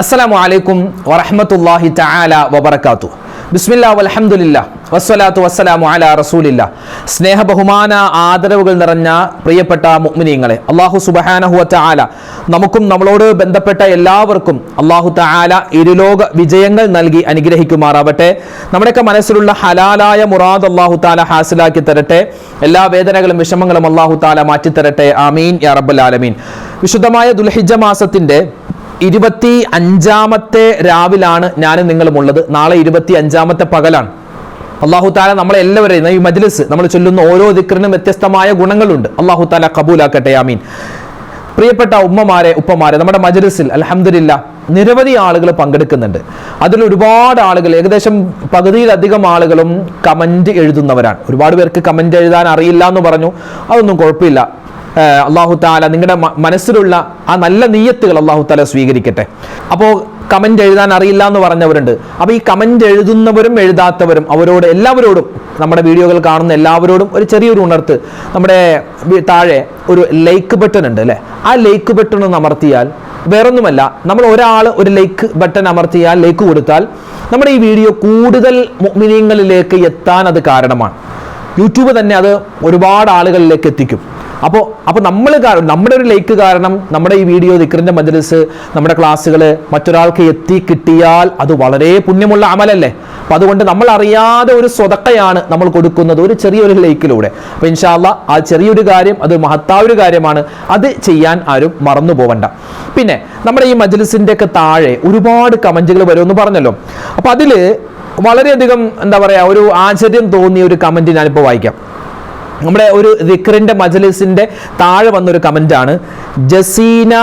അസ്സലാമു അലൈക്കും വറഹ്മത്തുള്ളാഹി തആല വബറകാതുഹു. ബിസ്മില്ലാഹി വൽഹംദുലില്ലാഹ് വസ്സലാത്തു വസ്സലാമു അലാ റസൂലില്ലാഹ്. സ്നേഹ ബഹുമാന ആദരവുകൾ നിറഞ്ഞ പ്രിയപ്പെട്ട മുഅ്മിനീങ്ങളെ, അല്ലാഹു സുബ്ഹാനഹു വ തആല നമുക്കും നമ്മളോട് ബന്ധപ്പെട്ട എല്ലാവർക്കും അല്ലാഹു തആല ഇരുലോക വിജയങ്ങൾ നൽകി അനുഗ്രഹിക്കുമാറാവട്ടെ. നമ്മുടെയൊക്കെ മനസ്സിലുള്ള ഹലാലായ മുറാദ് അല്ലാഹു തആല ഹാസിലാക്കി തരട്ടെ. എല്ലാ വേദനകളും വിഷമങ്ങളും അല്ലാഹു തആല മാറ്റി തരട്ടെ. ആമീൻ യാ റബ്ബൽ ആലമീൻ. വിശുദ്ധമായ ദുൽഹിജ്ജ മാസത്തിന്റെ 25-ാമത്തെ രാവിലാണ് ഞാനും നിങ്ങളും ഉള്ളത്. നാളെ 25-ാമത്തെ പകലാണ്. അല്ലാഹു തആല നമ്മളെ എല്ലാവരെയും ഈ മജ്ലിസ് നമ്മൾ ചൊല്ലുന്ന ഓരോ ദിക്റിനും വ്യത്യസ്തമായ ഗുണങ്ങളുണ്ട്. അല്ലാഹു തആല കബൂലാക്കട്ടെ. ആമീൻ. പ്രിയപ്പെട്ട ഉമ്മമാരെ, ഉപ്പമാരെ, നമ്മുടെ മജ്ലിസിൽ അൽഹംദുലില്ലാഹ് നിരവധി ആളുകൾ പങ്കെടുക്കുന്നുണ്ട്. അതിൽ ഒരുപാട് ആളുകൾ, ഏകദേശം പകുതിയിലധികം ആളുകളും കമന്റ് എഴുതുന്നവരാണ്. ഒരുപാട് പേർക്ക് കമന്റ് എഴുതാൻ അറിയില്ല എന്ന് പറഞ്ഞു. അതൊന്നും കുഴപ്പമില്ല. അല്ലാഹു തആല നിങ്ങളുടെ മനസ്സിലുള്ള ആ നല്ല നിയ്യത്തുകൾ അല്ലാഹു തആല സ്വീകരിക്കട്ടെ. അപ്പോൾ കമന്റ് എഴുതാൻ അറിയില്ല എന്ന് പറഞ്ഞവരുണ്ട്. അപ്പോൾ ഈ കമന്റ് എഴുതുന്നവരും എഴുതാത്തവരും അവരോട് എല്ലാവരോടും, നമ്മുടെ വീഡിയോകൾ കാണുന്ന എല്ലാവരോടും ഒരു ചെറിയൊരു ഉണർത്ത്. നമ്മുടെ താഴെ ഒരു ലൈക്ക് ബട്ടൺ ഉണ്ട് അല്ലേ? ആ ലൈക്ക് ബട്ടൺ ഒന്ന് അമർത്തിയാൽ വേറൊന്നുമല്ല, നമ്മൾ ഒരാൾ ഒരു ലൈക്ക് ബട്ടൺ അമർത്തിയാൽ, ലൈക്ക് കൊടുത്താൽ നമ്മുടെ ഈ വീഡിയോ കൂടുതൽ മുഅ്മിനീങ്ങളിലേക്ക് എത്താൻ അത് കാരണമാണ്. യൂട്യൂബ് തന്നെ അത് ഒരുപാട് ആളുകളിലേക്ക് എത്തിക്കും. അപ്പോൾ നമ്മുടെ ഒരു ലൈക്ക് കാരണം നമ്മുടെ ഈ വീഡിയോ, ദിക്റിന്റെ മജ്ലിസ്, നമ്മുടെ ക്ലാസ്സുകൾ മറ്റൊരാൾക്ക് എത്തി കിട്ടിയാൽ അത് വളരെ പുണ്യമുള്ള അമലല്ലേ? അപ്പോൾ അതുകൊണ്ട് നമ്മൾ അറിയാതെ ഒരു സ്വതക്കയാണ് നമ്മൾ കൊടുക്കുന്നത് ഒരു ചെറിയൊരു ലൈക്കിലൂടെ. അപ്പോൾ ഇൻഷാ അല്ലാഹ് ആ ചെറിയൊരു കാര്യം അത് മഹത്തായ ഒരു കാര്യമാണ്. അത് ചെയ്യാൻ ആരും മറന്നു പോവണ്ട. പിന്നെ നമ്മുടെ ഈ മജ്ലിസിന്റെ ഒക്കെ താഴെ ഒരുപാട് കമന്റുകൾ വരുമെന്ന് പറഞ്ഞല്ലോ. അപ്പോൾ അതിൽ വളരെയധികം എന്താ പറയുക, ഒരു ആശ്ചര്യം തോന്നിയ ഒരു കമന്റ് ഞാനിപ്പോൾ വായിക്കാം. നമ്മുടെ ഒരു ദിക്റിന്റെ മജ്ലിസിന്റെ താഴെ വന്നൊരു കമന്റാണ്. ജസീന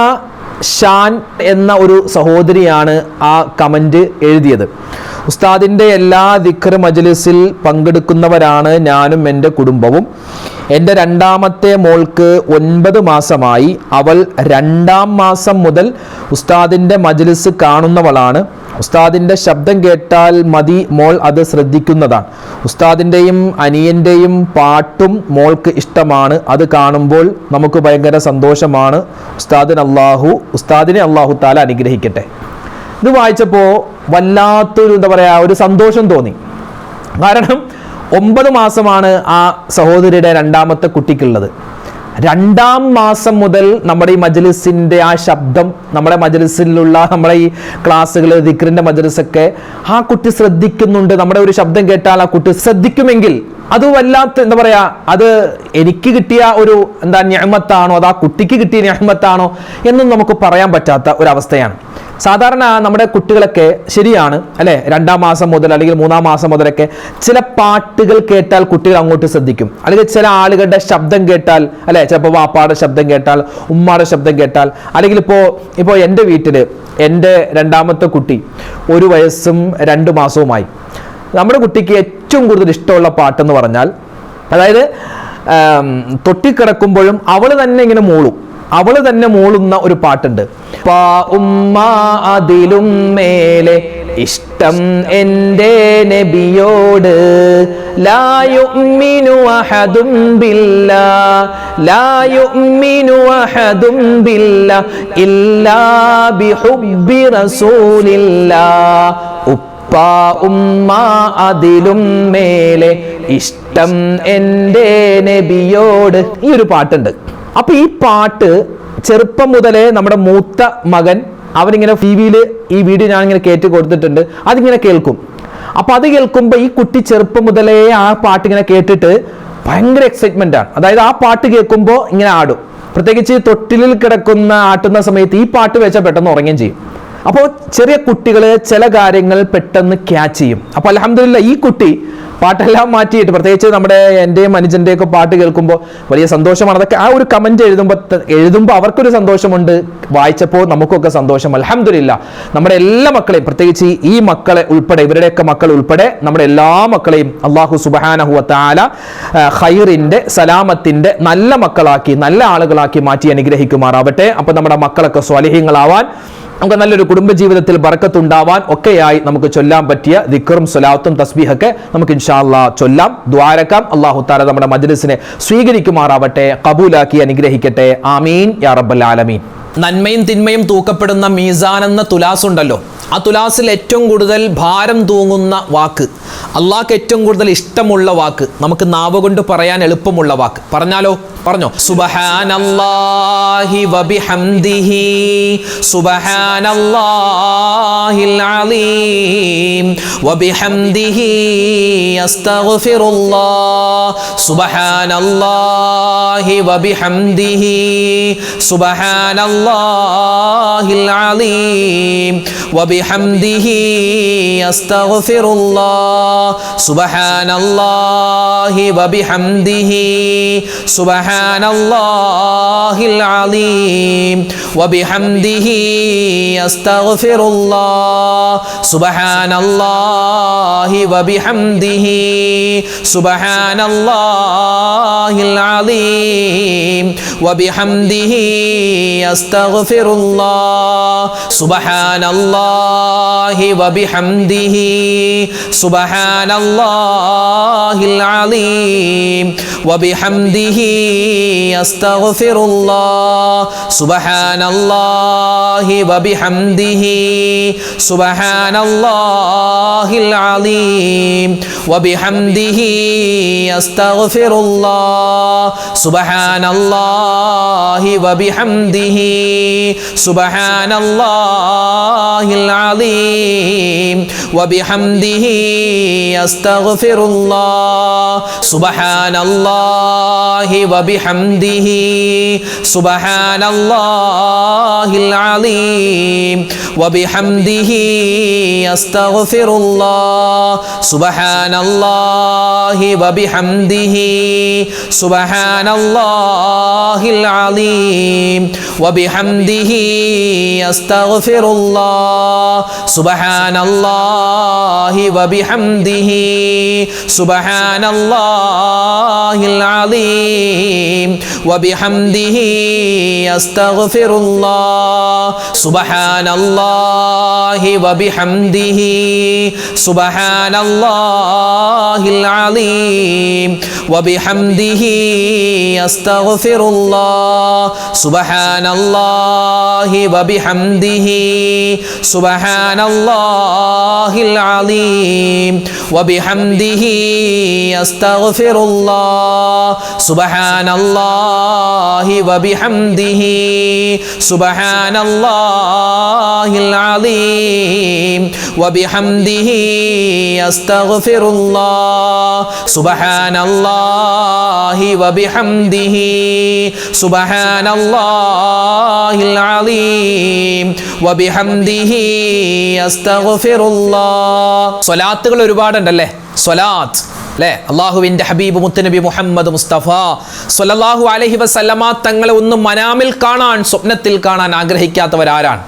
ഷാൻ എന്ന ഒരു സഹോദരിയാണ് ആ കമന്റ് എഴുതിയത്. ഉസ്താദിന്റെ എല്ലാ ദിക്ർ മജ്ലിസിൽ പങ്കെടുക്കുന്നവരാണ് ഞാനും എൻ്റെ കുടുംബവും. എൻ്റെ രണ്ടാമത്തെ മോൾക്ക് 9 മാസമായി. അവൾ 2-ാം മാസം മുതൽ ഉസ്താദിന്റെ മജ്ലിസ് കാണുന്നവളാണ്. ഉസ്താദിന്റെ ശബ്ദം കേട്ടാൽ മതി മോൾ അത് ശ്രദ്ധിക്കുന്നതാണ്. ഉസ്താദിൻ്റെയും അനിയൻ്റെയും പാട്ടും മോൾക്ക് ഇഷ്ടമാണ്. അത് കാണുമ്പോൾ നമുക്ക് ഭയങ്കര സന്തോഷമാണ്. ഉസ്താദിനെ അല്ലാഹു തആല അനുഗ്രഹിക്കട്ടെ. ഇത് വായിച്ചപ്പോൾ വല്ലാത്തൊരു എന്താ പറയുക, ഒരു സന്തോഷം തോന്നി. കാരണം 9 മാസമാണ് ആ സഹോദരിയുടെ 2ാമത്തെ കുട്ടിക്കുള്ളത്. 2-ാം മാസം മുതൽ നമ്മുടെ ഈ മജ്ലിസിന്റെ ആ ശബ്ദം, നമ്മുടെ മജ്ലിസിലുള്ള നമ്മുടെ ഈ ക്ലാസ്സുകൾ, ദിക്റിന്റെ മജ്ലിസൊക്കെ ആ കുട്ടി ശ്രദ്ധിക്കുന്നുണ്ട്. നമ്മുടെ ഒരു ശബ്ദം കേട്ടാൽ ആ കുട്ടി ശ്രദ്ധിക്കുമെങ്കിൽ അത് വല്ലാത്ത എന്താ പറയാ, അത് എനിക്ക് കിട്ടിയ ഒരു നിഅമത്താണോ അത് ആ കുട്ടിക്ക് കിട്ടിയ നിഅമത്താണോ എന്നും നമുക്ക് പറയാൻ പറ്റാത്ത ഒരവസ്ഥയാണ്. സാധാരണ നമ്മുടെ കുട്ടികളൊക്കെ ശരിയാണ് അല്ലെ, 2-ാം മാസം മുതൽ അല്ലെങ്കിൽ 3-ാം മാസം മുതലൊക്കെ ചില പാട്ടുകൾ കേട്ടാൽ കുട്ടികൾ അങ്ങോട്ട് ശ്രദ്ധിക്കും. അല്ലെങ്കിൽ ചില ആളുകളുടെ ശബ്ദം കേട്ടാൽ അല്ലെ, ചിലപ്പോൾ വാപ്പാടെ ശബ്ദം കേട്ടാൽ, ഉമ്മാടെ ശബ്ദം കേട്ടാൽ, അല്ലെങ്കിൽ ഇപ്പോൾ എൻ്റെ വീട്ടിൽ എൻ്റെ 2ാമത്തെ കുട്ടി 1 വയസ്സും 2 മാസവുമായി. നമ്മുടെ കുട്ടിക്ക് ഏറ്റവും കൂടുതൽ ഇഷ്ടമുള്ള പാട്ടെന്ന് പറഞ്ഞാൽ, അതായത് തൊട്ടിക്കിടക്കുമ്പോഴും അവൾ തന്നെ ഇങ്ങനെ മൂളുന്ന ഒരു പാട്ടുണ്ട്. അതിലും മേലെ ഇഷ്ടം എൻ്റെ നബിയോട്, ലാ യുഅ്മിനു അഹദും ബില്ലാഹ്, ലാ യുഅ്മിനു അഹദും ബില്ലാഹ് ഇല്ലാ ബിഹുബ്ബി റസൂലില്ലാഹ്. ഉമ്മ അതിലും മേലെ ഇഷ്ടം എൻ്റെ നബിയോട്. ഈ ഒരു പാട്ടുണ്ട്. അപ്പൊ ഈ പാട്ട് ചെറുപ്പം മുതലേ നമ്മുടെ മൂത്ത മകൻ അവനിങ്ങനെ ടിവിയിൽ ഈ വീഡിയോ ഞാനിങ്ങനെ കയറ്റി കൊടുത്തിട്ടുണ്ട്, അതിങ്ങനെ കേൾക്കും. അപ്പൊ അത് കേൾക്കുമ്പോൾ ഈ കുട്ടി ചെറുപ്പം മുതലേ ആ പാട്ട് ഇങ്ങനെ കേട്ടിട്ട് ഭയങ്കര എക്സൈറ്റ്മെന്റ് ആണ്. അതായത് ആ പാട്ട് കേൾക്കുമ്പോൾ ഇങ്ങനെ ആടും. പ്രത്യേകിച്ച് തൊട്ടിലിൽ ആട്ടുന്ന സമയത്ത് ഈ പാട്ട് വെച്ചാൽ പെട്ടെന്ന് ഉറങ്ങുകയും ചെയ്യും. അപ്പോൾ ചെറിയ കുട്ടികൾ ചില കാര്യങ്ങൾ പെട്ടെന്ന് ക്യാച്ച് ചെയ്യും. അപ്പോൾ അൽഹംദുലില്ലാഹ് ഈ കുട്ടി പാട്ടെല്ലാം മാറ്റിയിട്ട്, പ്രത്യേകിച്ച് നമ്മുടെ എൻ്റെയും അനുജൻ്റെയും ഒക്കെ പാട്ട് കേൾക്കുമ്പോൾ വലിയ സന്തോഷമാണ്. അതൊക്കെ ആ ഒരു കമന്റ് എഴുതുമ്പോൾ അവർക്കൊരു സന്തോഷമുണ്ട്, വായിച്ചപ്പോൾ നമുക്കൊക്കെ സന്തോഷം. അൽഹംദുലില്ലാഹ് നമ്മുടെ എല്ലാ മക്കളെയും, പ്രത്യേകിച്ച് ഈ മക്കളെ ഉൾപ്പെടെ, ഇവരുടെയൊക്കെ മക്കൾ ഉൾപ്പെടെ നമ്മുടെ എല്ലാ മക്കളെയും അല്ലാഹു സുബ്ഹാനഹു വ തആല ഖൈറിന്റെ, സലാമത്തിന്റെ നല്ല മക്കളാക്കി, നല്ല ആളുകളാക്കി മാറ്റി അനുഗ്രഹിക്കുമാറാവട്ടെ. അപ്പോൾ നമ്മുടെ മക്കളൊക്കെ സ്വാലിഹീങ്ങളാവാൻ, നമുക്ക് നല്ലൊരു കുടുംബജീവിതത്തിൽ ബറക്കത്തുണ്ടാവാൻ ഒക്കെയായി നമുക്ക് ചൊല്ലാൻ പറ്റിയ ദിക്റും സ്വലാത്തും തസ്ബീഹൊക്കെ നമുക്ക് ഇൻഷാ അല്ലാഹ് ചൊല്ലാം, ദ്വാരക്കാം. അല്ലാഹു തആല നമ്മുടെ മജ്ലിസിനെ സ്വീകരിക്കുമാറാവട്ടെ, ഖബൂലാക്കി അനുഗ്രഹിക്കട്ടെ. ആമീൻ യാ റബ്ബൽ ആലമീൻ. നന്മയും തിന്മയും തൂക്കപ്പെടുന്ന മീസാൻ എന്ന തുലാസ് ഉണ്ടല്ലോ, ആ തുലാസിൽ ഏറ്റവും കൂടുതൽ ഭാരം തൂങ്ങുന്ന വാക്ക്, അള്ളാഹ്ക്ക് ഏറ്റവും കൂടുതൽ ഇഷ്ടമുള്ള വാക്ക്, നമുക്ക് നാവ് കൊണ്ട് പറയാൻ എളുപ്പമുള്ള വാക്ക് പറഞ്ഞാലോ? പറഞ്ഞോ. സുബ്ഹാനല്ലാഹി വബിഹംദിഹി സുബ്ഹാനല്ലാഹിൽ അലീം വബിഹംദിഹി അസ്തഗ്ഫിറുല്ലാഹ് സുബ്ഹാനല്ലാഹി വബിഹംദിഹി സുബ്ഹാനല്ലാഹിൽ അലീം വബിഹംദിഹി അസ്തഗ്ഫിറുല്ലാഹ് സുബ്ഹാനല്ലാഹി വബിഹംദിഹി സുബ്ഹാനല്ലാഹിൽ അലീം വബിഹംദിഹി അസ്തഗ്ഫിറുല്ലാഹ് സുബ്ഹാനല്ലാഹി വബിഹംദിഹി സുബ്ഹാനല്ലാഹിൽ അലീം വബിഹംദിഹി അസ്തഗ്ഫിറുല്ലാഹ് സുബ്ഹാനല്ലാഹി വബിഹംദിഹി സുബ്ഹാനല്ലാഹിൽ അലീം വബിഹംദിഹി അസ്തഗ്ഫിറുല്ലാഹ് സുബ്ഹാനല്ലാഹി വബിഹംദിഹി സുബ്ഹാനല്ലാഹിൽ അലീം വബിഹംദിഹി അസ്തഗ്ഫിറുല്ലാഹ് സുബ്ഹാനല്ലാഹി വബിഹംദിഹി സുബ്ഹാനല്ലാഹിൽ അലീം വബിഹംദിഹി അസ്തഗ്ഫിറുല്ലാഹ് സുബ്ഹാനല്ലാഹി വബിഹംദിഹി സുബ്ഹാനല്ലാഹിൽ അലീം വബിഹംദിഹി അസ്തഗ്ഫിറുല്ലാഹ് സുബ്ഹാനല്ലാഹി വബിഹംദിഹി സുബ്ഹാനല്ലാഹിൽ അലീം വബിഹംദിഹി അസ്തഗ്ഫിറുല്ലാഹ് സുബ്ഹാനല്ലാഹി വബിഹംദിഹി സുബ്ഹാനല്ലാഹിൽ അലീം വബിഹംദിഹി അസ്തഗ്ഫിറുല്ലാഹ് സുബ്ഹാനല്ലാഹി വബിഹംദിഹി സുബ്ഹാനല്ലാഹിൽ അലീം വബിഹംദിഹി അസ്തഗ്ഫിറുല്ലാഹ് സുബ്ഹാനല്ലാഹി വബിഹംദിഹി സുബ്ഹാനല്ലാഹിൽ അലീം വബിഹംദിഹി അസ്തഗ്ഫിറുല്ലാഹ് സുബ്ഹാനല്ലാഹി വബിഹംദിഹി സുബ്ഹാനല്ലാഹിൽ അലീം വബിഹംദിഹി അസ്തഗ്ഫിറുല്ലാഹ് സുബ്ഹാനല്ലാഹി വബിഹംദിഹി സുബ്ഹാനല്ലാഹിൽ അലീം വബിഹംദിഹി അസ്തഗ്ഫിറുല്ലാഹ്. സ്വലാത്തുകൾ ഒരുപാടുണ്ടല്ലേ? സ്വലാത്ത് അല്ലേ? അള്ളാഹുവിൻ്റെ ഹബീബ് മുത്തുനബി മുഹമ്മദ് മുസ്തഫ സ്വല്ലല്ലാഹു അലൈഹി വസല്ലമ തങ്ങളെ ഒന്ന് മനാമിൽ കാണാൻ, സ്വപ്നത്തിൽ കാണാൻ ആഗ്രഹിക്കാത്തവരാരാണ്?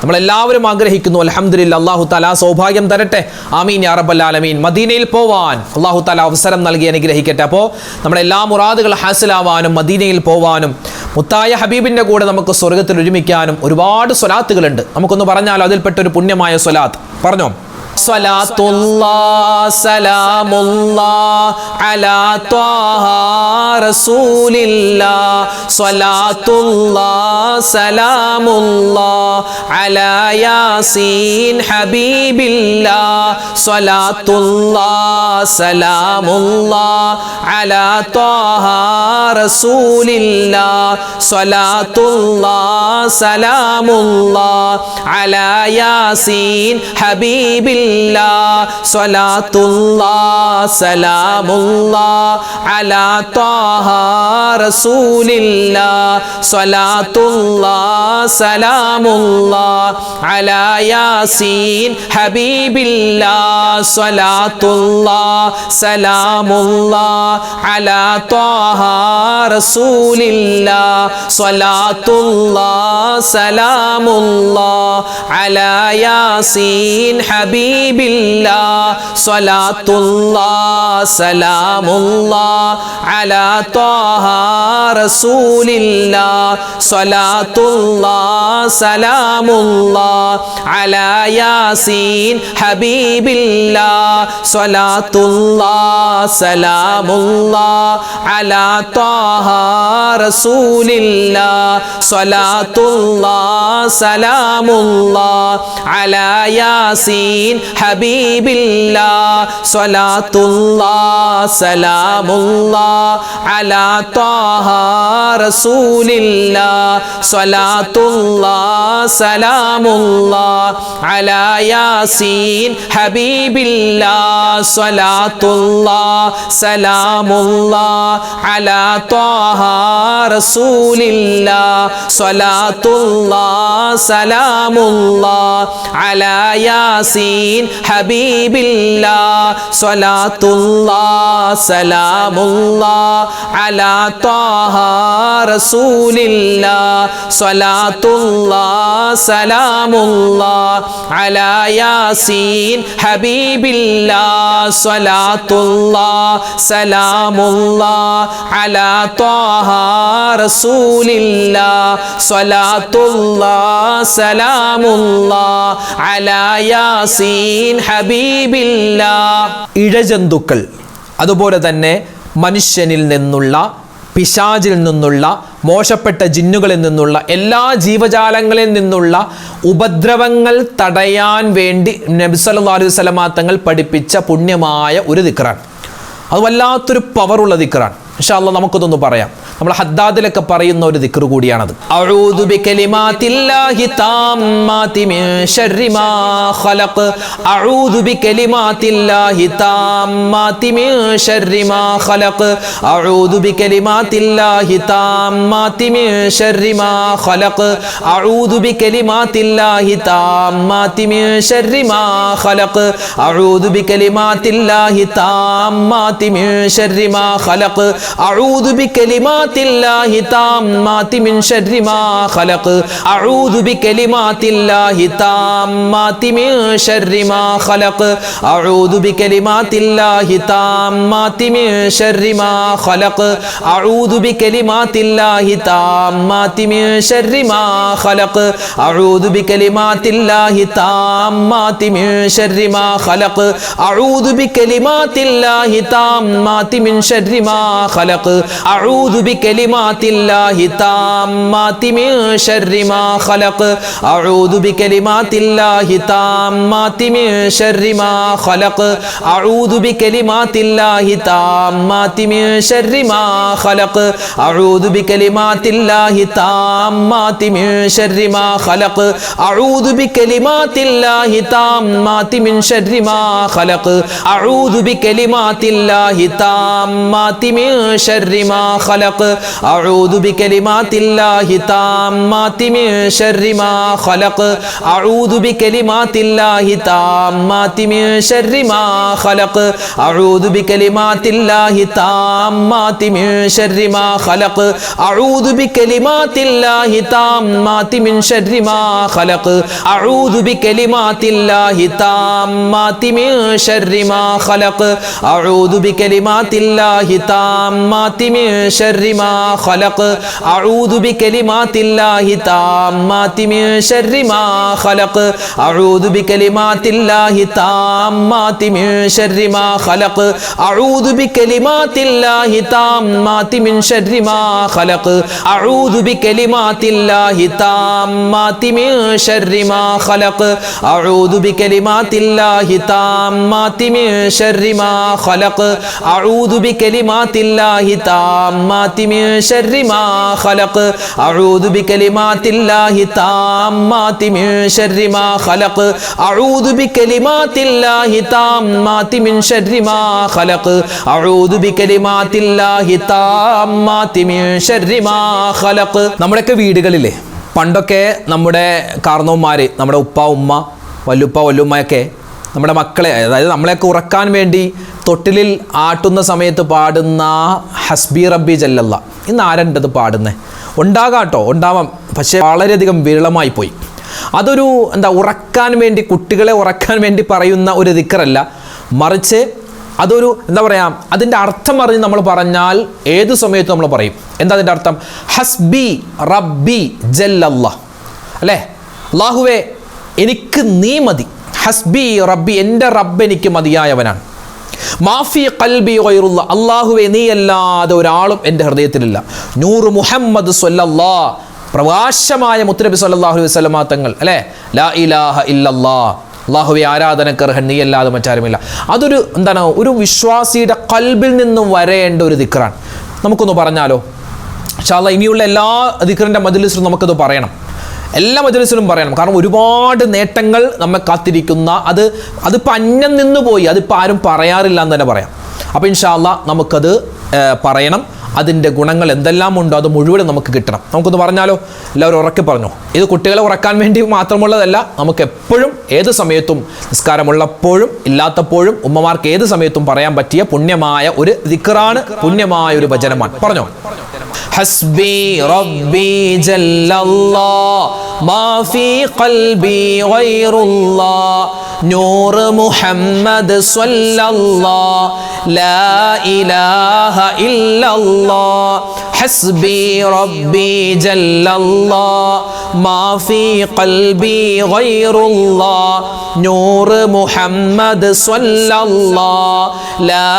നമ്മളെല്ലാവരും ആഗ്രഹിക്കുന്നു. അൽഹംദുലില്ലാ, അല്ലാഹു തആല സൗഭാഗ്യം തരട്ടെ. ആമീൻ യാ റബ്ബൽ ആലമീൻ. മദീനയിൽ പോവാൻ അല്ലാഹു തആല അവസരം നൽകി അനുഗ്രഹിക്കട്ടെ. അപ്പോൾ നമ്മളെല്ലാ മുറാദുകൾ ഹാസിലാവാനും മദീനയിൽ പോവാനും മുത്തായ ഹബീബിൻ്റെ കൂടെ നമുക്ക് സ്വർഗത്തിൽ ഒരുമിക്കാനും ഒരുപാട് സ്വലാത്തുകളുണ്ട്. നമുക്കൊന്ന് പറഞ്ഞാലോ അതിൽപ്പെട്ടൊരു പുണ്യമായ സ്വലാത്ത് പറഞ്ഞോ. സ്വലാത്തുല്ലാഹ് സലാമുല്ലാഹ് അലാ ത്വാഹ റസൂലില്ലാഹ് സ്വലാത്തുല്ലാഹ് സലാമുല്ലാഹ് അലാ യാസീൻ ഹബീബില്ലാഹ് സ്വലാത്തുല്ലാഹ് സലാമുല്ലാഹ് അലാ ത്വാഹ റസൂലില്ലാഹ് സ്വലാത്തുല്ലാഹ് സലാമുല്ലാഹ് അലാ യാസീൻ ഹബീബില്ലാഹ് സ്വലാത്തുല്ലാഹ് സലാമുല്ലാഹ് അലാ ത്വാഹ റസൂലില്ലാഹ് സ്വലാത്തുല്ലാഹ് സലാമുല്ലാഹ് അലാ യാസീൻ ഹബീബില്ലാഹ് സ്വലാത്തുല്ലാഹ് സലാമുല്ലാഹ് അലാ ത്വാഹ റസൂലില്ലാഹ് സ്വലാത്തുല്ലാഹ് സലാമുല്ലാഹ് അലാ യാസീൻ ഹബീബില്ലാഹ് ഹബീബില്ലാ സ്വലാത്തുല്ലാ സലാമുല്ലാ അലാ ത്വാഹ റസൂലില്ലാ സ്വലാത്തുല്ലാ സലാമുല്ലാ അലാ യാസീൻ ഹബീബില്ലാ സ്വലാത്തുല്ലാ സലാമുല്ലാ അലാ ത്വാഹ റസൂലില്ലാ സ്വലാത്തുല്ലാ സലാമുല്ലാ അലാ യാസീൻ ഹബീബില്ലാ സ്വലാത്തുല്ലാ സലാമുല്ലാ അലാ ത്വാഹ റസൂലില്ലാ സ്വലാത്തുല്ലാ സലാമുല്ലാ അലാ യാസീൻ ഹബീബില്ലാ സ്വലാത്തുല്ലാ സലാമുല്ലാ അലാ ത്വാഹ റസൂലില്ലാ സ്വലാത്തുല്ലാ സലാമുല്ലാ അലാ യാസീൻ ഹബീബില്ലാ സ്വലാത്തുല്ലാ സലാമുല്ലാ അലാ ത്വാഹ റസൂലില്ലാ സ്വലാത്തുല്ലാ സലാമുല്ലാ അലാ യാസീൻ ഹബീബില്ലാ സ്വലാത്തുല്ലാ സലാമുല്ലാ അലാ ത്വാഹ റസൂലില്ലാ സ്വലാത്തുല്ലാ സലാമുല്ലാ അലാ യാസീൻ ഹബീബില്ലാ. ഇഴജന്തുക്കൾ അതുപോലെ തന്നെ മനുഷ്യനിൽ നിന്നുള്ള, പിശാചിൽ നിന്നുള്ള, മോശപ്പെട്ട ജിന്നുകളിൽ നിന്നുള്ള, എല്ലാ ജീവജാലങ്ങളിൽ നിന്നുള്ള ഉപദ്രവങ്ങൾ തടയാൻ വേണ്ടി നബി സല്ലല്ലാഹു അലൈഹി വസല്ലമ തങ്ങൾ പഠിപ്പിച്ച പുണ്യമായ ഒരു ദിക്റാണ്. അത് വല്ലാത്തൊരു പവറുള്ള ദിക്റാണ്. ഇൻഷാ അല്ലാഹ് നമുക്കതൊന്ന് പറയാം. നമ്മൾ ഹദ്ദാദിലൊക്കെ പറയുന്ന ഒരു ദിക്ർ കൂടിയാണത്. അഊദു ബികലിമാതില്ലാഹി താമ്മാതി മിൻ ശർരി മാ ഖലഖ് അഊദു ബികലിമാതില്ലാഹി താമ്മാതി മിൻ ശർരി മാ ഖലഖ് അഊദു ബികലിമാതില്ലാഹി താമ്മാതി മിൻ ശർരി മാ ഖലഖ് അഊദു ബികലിമാതില്ലാഹി താമ്മാതി മിൻ ശർരി മാ ഖലഖ് അഊദു ബികലിമാതില്ലാഹി താമ്മാതി മിൻ ശർരി മാ ഖലഖ് അഊദു ബികലിമാതില്ലാഹി താമ്മാതി മിൻ ശർരി മാ ഖലഖ് അഊദു ബികലിമാതില്ലാഹി താമ്മാതി മിൻ ശർരി മാ ഖലഖ് അഊദു ബികലിമാതില്ലാഹി താമ്മാതി മിൻ ശർരി മാ ഖലഖ് അഊദു ബികലിമാതില്ലാഹി താമ്മാതി മിൻ ശർരി മാ ഖലഖ് അഊദു ബികലിമാതില്ലാഹി താമ്മാതി മിൻ ശർരി മാ ഖലഖ് അഊദു ബികലിമാതില്ലാഹി താമ്മാതി മിൻ ശർരി മാ ഖലഖ് അഊദു ബികലിമാതില്ലാഹി താമ്മാതി മിൻ ശർരി മാ ഖലഖ് അഊദു ബികലിമാതില്ലാഹി താമ്മാതി മിൻ ശർരി മാ ഖലഖ് അഊദു ബികലിമാതില്ലാഹി താമ്മാതി മിൻ ശർരി മാ ഖലഖ് അഊദു ബികലിമാതില്ലാഹി താമ്മാതി മിൻ ശർരി മാ ഖലഖ് അഊദു ബികലിമാതില്ലാഹി താമ്മാതി മിൻ ശർരി മാ ഖലഖ് അഊദു ബികലിമാതില്ലാഹി താമ്മാതി മിൻ ശർരി മാ ഖലഖ് അഊദു ബികലിമാതില്ലാഹി താമ്മാതി മിൻ ശർരി മാ ഖലഖ് അഊദു ബികലിമാതില്ലാഹി താമ്മാതി മിൻ ശർരി മാ ഖലഖ് അഊദു ബികലിമാതില്ലാഹി താമ്മാതി മിൻ ശർരി മാ ഖലഖ് അഊദു ബികലിമാതില്ലാഹി താമ്മാതി മിൻ ശർരി മാ ഖലഖ് അഊദു ബികലിമാതില്ലാഹി താമ്മാതി മിൻ ശർരി മാ ഖലഖ് അഊദു ബികലിമാതില്ലാഹി താമ്മാതി മിൻ ശർരി മാ ഖലഖ് അഊദു ബികലിമാതില്ലാഹി താമ്മാതി മിൻ ശർരി മാ ഖലഖ് അഊദു ബികലിമാതില്ലാഹി താമ്മാതി മിൻ ശർരി മാ ഖലഖ് അഊദു ബികലിമാതില്ലാഹി താമ്മാതി മിൻ ശർരി മാ ഖലഖ് അഊദു ബികലിമാതില്ലാഹി താമ്മാതി മിൻ ശർരി മാ ഖലഖ് അഊദു ബികലിമാതില്ലാഹി താമ്മാതി മിൻ ശർരി മാ ഖലഖ് അഊദു ബികലിമാതില്ലാഹി താമ്മാതി മിൻ ശർരി മാ ഖലഖ് അഊദു ബികലിമാതില്ലാഹി താമ്മാതി മിൻ ശർരി മാ ഖലഖ് അഊദു ബികലിമാതില്ലാഹി താമ്മാതി മിൻ ശർരി മാ ഖലഖ് അഊദു ബികലിമാതില്ലാഹി താമ്മാതി മിൻ ശർരി മാ ഖലഖ്. നമ്മുടെയൊക്കെ വീടുകളിലെ പണ്ടൊക്കെ നമ്മുടെ കാർന്നോന്മാര്, നമ്മുടെ ഉപ്പ ഉമ്മ വല്ലുപ്പ വല്ലുമ്മയൊക്കെ നമ്മുടെ മക്കളെ, അതായത് നമ്മളെയൊക്കെ ഉറക്കാൻ വേണ്ടി തൊട്ടിലിൽ ആട്ടുന്ന സമയത്ത് പാടുന്ന ഹസ്ബി റബ്ബി ജല്ലല്ല, ഇന്ന് ആരുണ്ടത് പാടുന്നത്? ഉണ്ടാകാട്ടോ, ഉണ്ടാവാം, പക്ഷേ വളരെയധികം വിരളമായി പോയി. അതൊരു ഉറക്കാൻ വേണ്ടി, കുട്ടികളെ ഉറക്കാൻ വേണ്ടി പറയുന്ന ഒരു ദിക്റല്ല, മറിച്ച് അതൊരു അതിൻ്റെ അർത്ഥം അറിഞ്ഞ് നമ്മൾ പറഞ്ഞാൽ ഏത് സമയത്തും നമ്മൾ പറയും. എന്താ അതിൻ്റെ അർത്ഥം? ഹസ്ബി റബ്ബി ജല്ലല്ലാഹ്, അല്ലേ? അല്ലാഹുവേ എനിക്ക് നീ മതി. ഹസ്ബി റബ്ബി, എൻ്റെ റബ്ബ് എനിക്ക് മതിയായവനാണ്. മാഫി ഖൽബി ഗൈറുല്ലാ, അല്ലാഹുവേ നീ അല്ലാതെ ഒരാളും എൻ്റെ ഹൃദയത്തിലില്ല. നൂറ് മുഹമ്മദ് സ്വല്ലല്ലാഹ്, പ്രകാശമായ മുത്തുനബി സ്വല്ലല്ലാഹു അലൈഹി വസല്ലമ തങ്ങൾ, അല്ലേ? ലാ ഇലാഹ ഇല്ലല്ലാഹ്, അല്ലാഹുവേ ആരാധനക്കർഹൻ നീ അല്ലാതെ മറ്റാരുമില്ല. അതൊരു ഒരു വിശ്വാസിയുടെ ഖൽബിൽ നിന്നും വരേണ്ട ഒരു ദിക്റാണ്. നമുക്കൊന്ന് പറഞ്ഞാലോ? ഇൻഷാ അല്ലാഹ് ഇനിയുള്ള എല്ലാ ദിക്റിൻ്റെ മജ്‌ലിസിലും നമുക്കത് പറയണം, എല്ലാ മജ്‌ലിസിലും പറയണം. കാരണം ഒരുപാട് നേട്ടങ്ങൾ നമ്മെ കാത്തിരിക്കുന്ന, അതിപ്പോൾ അന്യം നിന്ന് പോയി, അതിപ്പോൾ ആരും പറയാറില്ല എന്ന് തന്നെ പറയാം. അപ്പോൾ ഇൻഷാ അല്ലാഹ് നമുക്കത് പറയണം. അതിൻ്റെ ഗുണങ്ങൾ എന്തെല്ലാം ഉണ്ടോ അത് മുഴുവനും നമുക്ക് കിട്ടണം. നമുക്കൊന്ന് പറഞ്ഞാലോ? എല്ലാവരും ഉറക്കെ പറഞ്ഞു. ഇത് കുട്ടികളെ ഉറക്കാൻ വേണ്ടി മാത്രമുള്ളതല്ല, നമുക്ക് എപ്പോഴും ഏത് സമയത്തും, നിസ്കാരമുള്ളപ്പോഴും ഇല്ലാത്തപ്പോഴും ഉമ്മമാർക്ക് ഏത് സമയത്തും പറയാൻ പറ്റിയ പുണ്യമായ ഒരു ദിക്റാണ്, പുണ്യമായ ഒരു ഭജനമാണ്. പറഞ്ഞോ? ഹസ്ബി റബ്ബി ജല്ലല്ലാഹ് മാ ഫീ ഖൽബി ഗൈറുല്ലാഹ് നൂർ മുഹമ്മദ് സ്വല്ലല്ലാഹ് ലാ ഇലാഹ ഇല്ലല്ലാഹ് ഹസ്ബി റബ്ബി ജല്ലല്ലാഹ് മാ ഫീ ഖൽബി ഗൈറുല്ലാഹ് നൂർ മുഹമ്മദ് സ്വല്ലല്ലാഹ് ലാ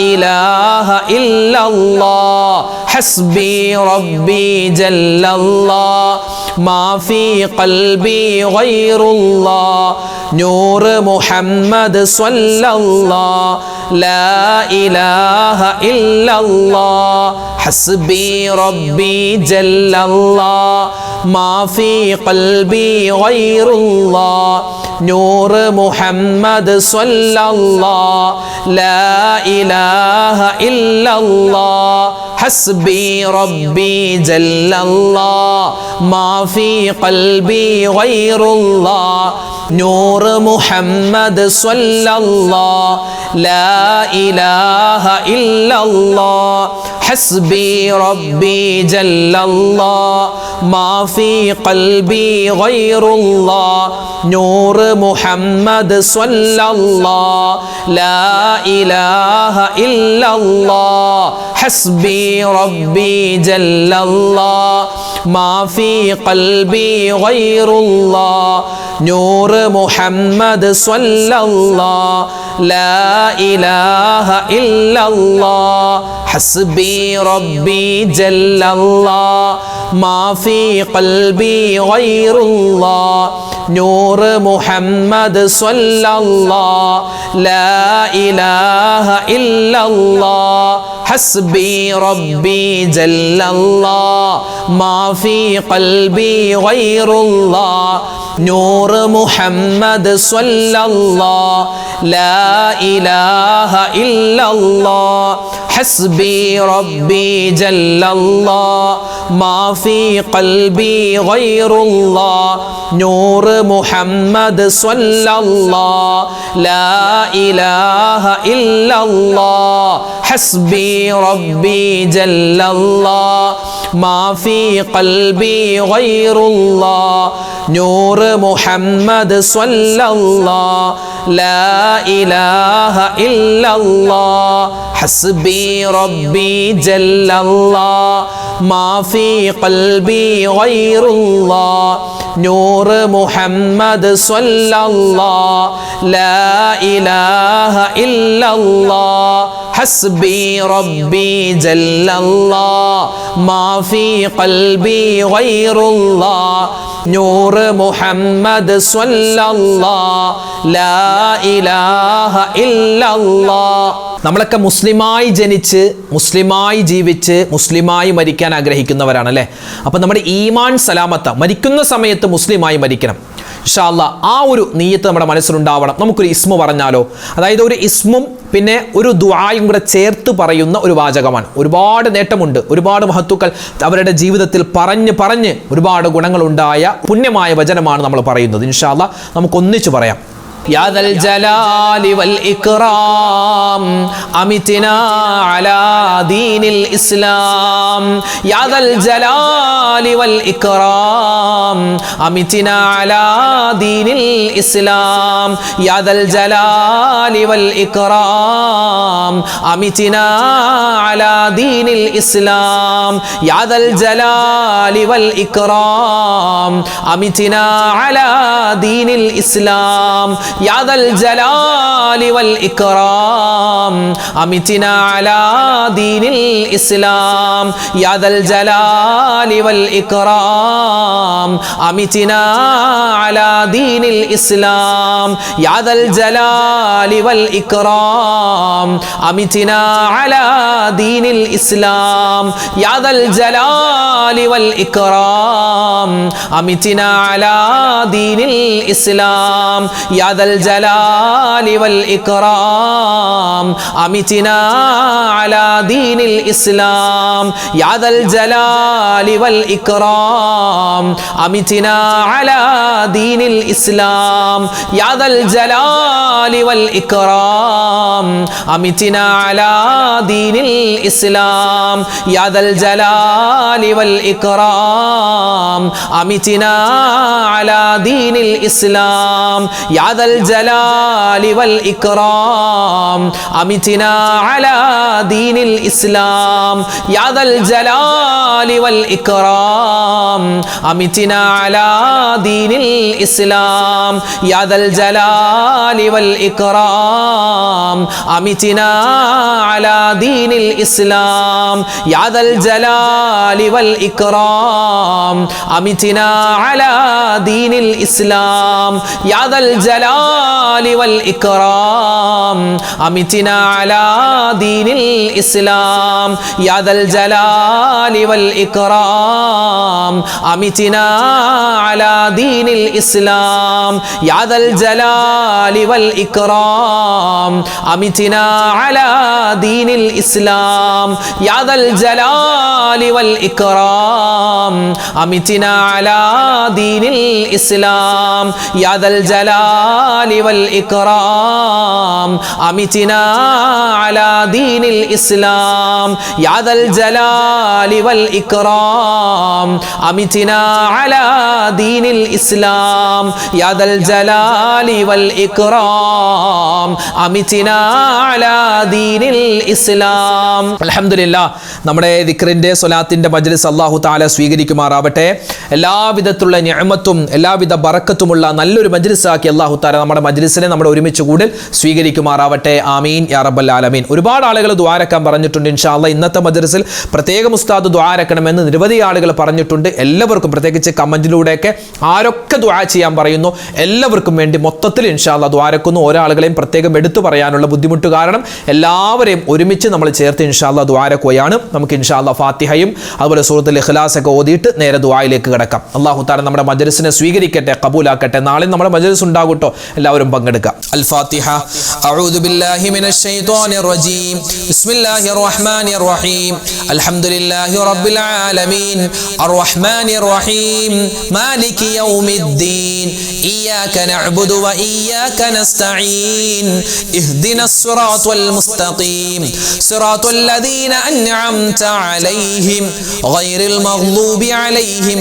ഇലാഹ ഇല്ലല്ലാഹ് ഹസ്ബി റബ്ബി ജല്ലല്ലാഹ് മാ ഫീ ഖൽബി ഗൈറുല്ലാഹ് നൂർ മുഹമ്മദ് സ്വല്ലല്ലാഹ് ലാ ഇലാഹ ഇല്ലല്ലാഹ് ഹസ്ബി റബ്ബി ജല്ലല്ലാഹ് മാ ഫീ ഖൽബി ഗൈറുല്ലാഹ് നൂർ മുഹമ്മദ് സ്വല്ലല്ലാഹ് ലാ ഇലാഹ ഇല്ലല്ലാഹ് ഹസ്ബി റബ്ബി ജല്ലല്ലാഹ് മാ ഫീ ഖൽബി ഗൈറുല്ലാഹ് നൂർ മുഹമ്മദ് സ്വല്ലല്ലാഹ് ലാ ഇലാഹ ഇല്ലല്ലാഹ് ഹസ്ബി റബ്ബി ജല്ലല്ലാഹ് മാ ഫീ ഖൽബി ഗൈറുല്ലാഹ് നൂർ മുഹമ്മദ് സ്വല്ലല്ലാഹ് ലാ ഇലാഹ ഇല്ലല്ലാഹ് ഹസ്ബി റബ്ബി ജല്ലല്ലാഹ് മാ ഫീ ഖൽബി ഗൈറുല്ലാഹ് നൂർ മുഹമ്മദ് സ്വല്ലല്ലാഹ് ലാ ഇലാഹ ഇല്ലല്ലാഹ് ഹസ്ബി റബ്ബി ജല്ലല്ലാഹ് മാ ഫീ ഖൽബി ഗൈറുല്ലാഹ് നൂർ മുഹമ്മദ് സ്വല്ലല്ലാഹ് ലാ ഇലാഹ ഇല്ലല്ലാഹ് ഹസ്ബി റബ്ബി ജല്ലല്ലാഹ് മാ ഫീ ഖൽബി ഗൈറുല്ലാഹ് നൂർ മുഹമ്മദ് സ്വല്ലല്ലാഹ് ലാ ഇലാഹ ഇല്ലല്ലാഹ് ഹസ്ബി റബ്ബി ജല്ലല്ലാഹ് മാ ഫീ ഖൽബി ഗൈറുല്ലാഹ് നൂർ മുഹമ്മദ് സ്വല്ലല്ലാഹ് ലാ ഇലാഹ ഇല്ലല്ലാഹ് ഹസ്ബി റബ്ബി ജല്ലല്ലാഹ് മാ ഫീ ഖൽബി ഗൈറുല്ലാഹ് നൂർ മുഹമ്മദ് സ്വല്ലല്ലാഹ് ലാ ഇലാഹ ഇല്ലല്ലാഹ് ഹസ്ബി റബ്ബി ജല്ലല്ലാഹ് മാ ഫീ ഖൽബി ഗൈറുല്ലാഹ് നൂർ മുഹമ്മദ് സ്വല്ലല്ലാഹ് ലാ ഇലാഹ ഇല്ലല്ലാഹ് ഹസ്ബി റബ്ബി ജല്ലല്ലാഹ് മാ ഫീ ഖൽബി ഗൈറുല്ലാഹ് നൂർ മുഹമ്മദ് സ്വല്ലല്ലാഹ് ലാ ഇലാഹ ഇല്ലല്ലാഹ്. നമ്മളൊക്കെ മുസ്ലിമായി ജനിച്ച് മുസ്ലിമായി ജീവിച്ച് മുസ്ലിമായി മരിക്കാൻ ആഗ്രഹിക്കുന്നവരാണ്, അല്ലേ? അപ്പം നമ്മുടെ ഈമാൻ സലാമത്ത, മരിക്കുന്ന സമയത്ത് മുസ്ലിമായി മരിക്കണം. ഇൻഷാ അല്ലാഹ് ആ ഒരു നിയ്യത്ത് നമ്മുടെ മനസ്സിലുണ്ടാവണം. നമുക്കൊരു ഇസ്മു പറഞ്ഞാലോ? അതായത് ഒരു ഇസ്മും പിന്നെ ഒരു ദുആയും കൂടെ ചേർത്ത് പറയുന്ന ഒരു വാചകമാണ്. ഒരുപാട് നേട്ടമുണ്ട്, ഒരുപാട് മഹത്തുക്കൾ അവരുടെ ജീവിതത്തിൽ പറഞ്ഞ് ഒരുപാട് ഗുണങ്ങളുണ്ടായ പുണ്യമായ വചനമാണ് നമ്മൾ പറയുന്നത്. ഇൻഷാ അല്ലാഹ് നമുക്കൊന്നിച്ച് പറയാം. يا ذا الجلال والإكرام أمتنا على دين الإسلام يا ذا الجلال والإكرام أمتنا على دين الإسلام يا ذا الجلال والإكرام أمتنا على دين الإسلام يا ذا الجلال والإكرام أمتنا على دين الإسلام يا ذا الجلال والإكرام أمتنا على دين الإسلام يا ذا الجلال والإكرام أمتنا على دين الإسلام يا ذا الجلال والإكرام أمتنا على دين الإسلام يا ذا الجلال والإكرام أمتنا على دين الإسلام يا ذا الجلال والإكرام أمتنا على دين الإسلام يا ذا الجلال والإكرام أمتنا على دين الإسلام يا ذا الجلال والإكرام أمتنا على دين الإسلام يا ذا الجلال والإكرام أمتنا على دين الإسلام يا ذا الجلال والإكرام أمتنا على دين الإسلام يا ذا الجلال والإكرام أمتنا على دين الإسلام يا ذا الجلال والإكرام أمتنا على دين الإسلام يا ذا الجلال والإكرام أمتنا على دين الإسلام يا ذا الجلال والإكرام أمتنا على دين الإسلام يا ذا الجلال والإكرام أمتنا على دين الإسلام يا ذا الجلال والإكرام أمتنا على دين الإسلام يا ذا الجلال والإكرام أمتنا على دين الإسلام يا ذا الجلال والإكرام أمتنا على دين الإسلام يا ذا الجلال والإكرام أمتنا على دين الإسلام يا ذا الجلال والإكرام أمتنا على دين الإسلام الحمد لله നമ്മുടെ ദിക്റിന്റെ സ്വലാത്തിന്റെ മജ്ലിസ് അല്ലാഹു തആല സ്വീകരിക്കുമാറാവട്ടെ. എല്ലാവിധത്തിലുള്ള നിഅമത്തും എല്ലാവിധ ബറക്കത്തുമുള്ള നല്ലൊരു മജ്ലിസാക്കി അല്ലാഹു തആല നമ്മുടെ മജ്ലിസിനെ നമ്മുടെ ഒരുമിച്ച് കൂടൽ സ്വീകരിക്കുമാറാവട്ടെ. ആമീൻ യാ റബ്ബൽ ആലമീൻ. ഒരുപാട് ആളുകൾ ദുആ രക്കാൻ പറഞ്ഞിട്ടുണ്ട്. ഇൻഷാ അല്ലാഹ് ഇന്നത്തെ മജ്ലിസിൽ പ്രത്യേകം ഉസ്താദ് ദുആ രക്കണമെന്ന് നിരവധി ആളുകൾ പറഞ്ഞിട്ടുണ്ട്. എല്ലാവർക്കും പ്രത്യേകിച്ച് കമന്റിലൂടെയൊക്കെ ആരൊക്കെ ദുആ ചെയ്യാൻ പറയുന്നു എല്ലാവർക്കും വേണ്ടി മൊത്തത്തിൽ ഇൻഷാ അല്ലാഹ് ദുആ രക്കുന്നു. ഒരാളുകളെയും പ്രത്യേകം എടുത്തു പറയാനുള്ള ബുദ്ധിമുട്ട് കാരണം എല്ലാവരെയും ഒരുമിച്ച് നമ്മൾ ചേർത്ത് ഇൻഷാ അല്ലാഹ് ദുആ രക്കുകയാണ്. നമുക്ക് ഇൻഷാ അല്ലാഹ് ഫാത്തിഹയും അതുപോലെ സൂറത്തുൽ ഇഖ്ലാസ് ഒക്കെ ഓതിയിട്ട് നേരെ ദുആയിലേക്ക് കിടക്കാം. അല്ലാഹു തആല നമ്മുടെ മജ്ലിസിനെ സ്വീകരിക്കട്ടെ, ഖബൂലാക്കട്ടെ. നാളെ നമ്മുടെ മജ്ലിസ് ഉണ്ടാകുട്ടോ, എല്ലാവരും പങ്കെടുക്കുക. അൽ ഫാത്തിഹ. അഊദു ബില്ലാഹി മിനശ് ശൈത്വാനിർ റജീം. ബിസ്മില്ലാഹിർ റഹ്മാനിർ റഹീം. അൽഹംദുലില്ലാഹി റബ്ബിൽ ആലമീൻ അർറഹ്മാനിർ റഹീം മാലികി യൗമിദ്ദീൻ ഇയ്യാക നഅ്ബുദു വ ഇയ്യാക നസ്തഈൻ ഇഹ്ദിനസ് സിറാത്തൽ മുസ്തഖീം സിറാത്തൽ ലദീന അൻഅംത അലൈഹിം ഗൈറിൽ മഗ്ദൂബി അലൈഹിം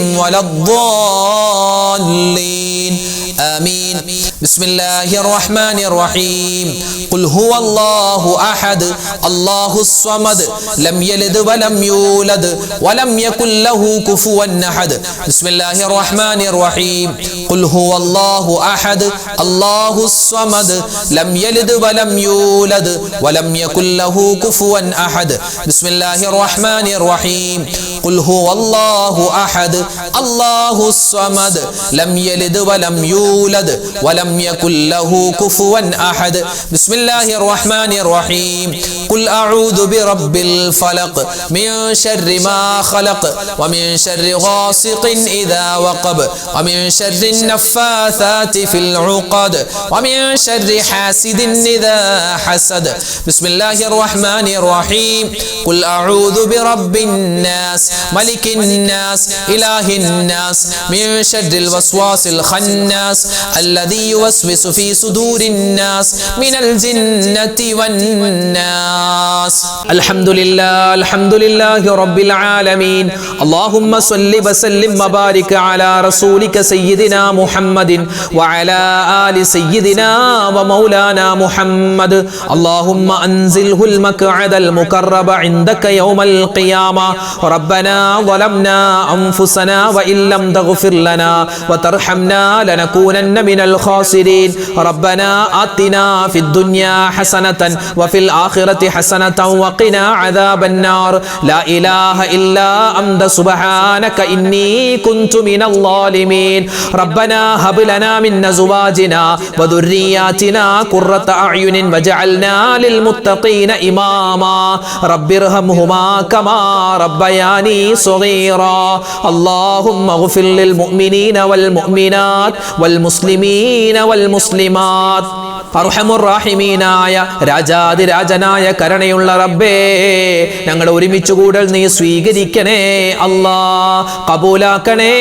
വലദ്ദാല്ലീൻ. آمين. بسم الله الرحمن الرحيم. قل هو الله أحد الله الصمد لم يلد ولم يولد ولم يكن له كفوا أحد. بسم الله الرحمن الرحيم. قل هو الله أحد الله الصمد لم يلد ولم يولد ولم يكن له كفوا أحد. بسم الله الرحمن الرحيم. قل هو الله أحد الله الصمد لم يلد ولم يولد ولم يكن له كفوا أحد. بسم الله الرحمن الرحيم. ഖുൽ അഊദു ബിറബ്ബിൽ ഫലഖ് മിൻ ശർരി മാ ഖലഖ് വമിൻ ശർരി ഗാസിഖിൻ ഇദാ വഖബ് വമിൻ ശർരി النفاثات في العقد ومن شر حاسد إذا حسد بسم الله الرحمن الرحيم قل أعوذ برب الناس ملك الناس إله الناس من شر الوسواس الخناس الذي يوسوس في صدور الناس من الجنة والناس الحمد لله رب العالمين اللهم صل وسلم وبارك على رسولك سيدنا محمد وعلى آل سيدنا ومولانا محمد اللهم أنزله المقعد المقرب عندك يوم القيامة ربنا ظلمنا أنفسنا وإن لم تغفر لنا وترحمنا لنكونن من الخاسرين ربنا آتنا في الدنيا حسنة وفي الآخرة حسنة وقنا عذاب النار لا إله إلا أنت سبحانك إني كنت من الظالمين ربنا هب لنا من أزواجنا وذرياتنا قرة أعين واجعلنا للمتقين إماما رب ارحمهما كما ربياني صغيرا اللهم اغفر للمؤمنين والمؤمنات والمسلمين والمسلمات അർഹമുർറഹീമീനായ രാജാതിരാജനായ കരുണയുള്ള റബ്ബേ ഞങ്ങൾ ഒരുമിച്ച് കൂടൽ നീ സ്വീകരിക്കണേ അല്ലാ കബൂലാക്കണേ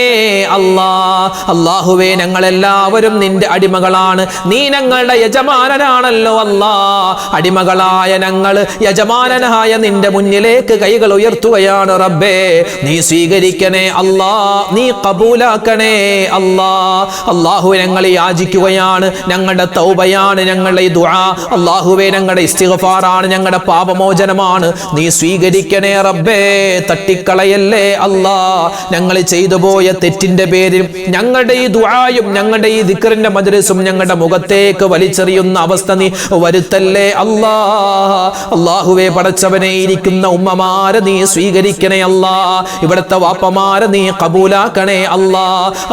അല്ലാ അല്ലാഹുവേ ഞങ്ങളെല്ലാവരും നിന്റെ അടിമകളാണ് നീ ഞങ്ങളുടെ യജമാനനാണല്ലോ അല്ലാ അടിമകളായ ഞങ്ങൾ യജമാനനായ നിന്റെ മുന്നിലേക്ക് കൈകൾ ഉയർത്തുകയാണ് റബ്ബേ നീ സ്വീകരിക്കണേ അല്ലാ നീ കബൂലാക്കണേ അല്ലാ അല്ലാഹുവേ ഞങ്ങൾ യാചിക്കുകയാണ് ഞങ്ങളുടെ തൗബയാണ് ഞങ്ങളുടെ ഈ ദുആ അല്ലാഹുവേ ഞങ്ങളുടെ ഇസ്തിഗ്ഫാറാണ് ഞങ്ങളുടെ പാപമോചനമാണ് നീ സ്വീകരിക്കണേ റബ്ബേ തട്ടിക്കളയല്ലേ അല്ലാ ഞങ്ങൾ ചെയ്തു പോയ തെറ്റിന്റെ പേരിൽ ഞങ്ങളുടെ ഈ ദുആയും ഞങ്ങളുടെ ഈ ദിക്റിന്റെ മജ്ലിസും ഞങ്ങളുടെ മുഖത്തേക്ക് വലിച്ചെറിയുന്ന അവസ്ഥ നീ വരുത്തല്ലേ അല്ലാ അല്ലാഹുവേ പടച്ചവനെ ഇരിക്കുന്ന ഉമ്മമാരെ നീ സ്വീകരിക്കണേ അല്ലാ ഇവിടുത്തെ വാപ്പമാരെ നീ കബൂലാക്കണേ അല്ലാ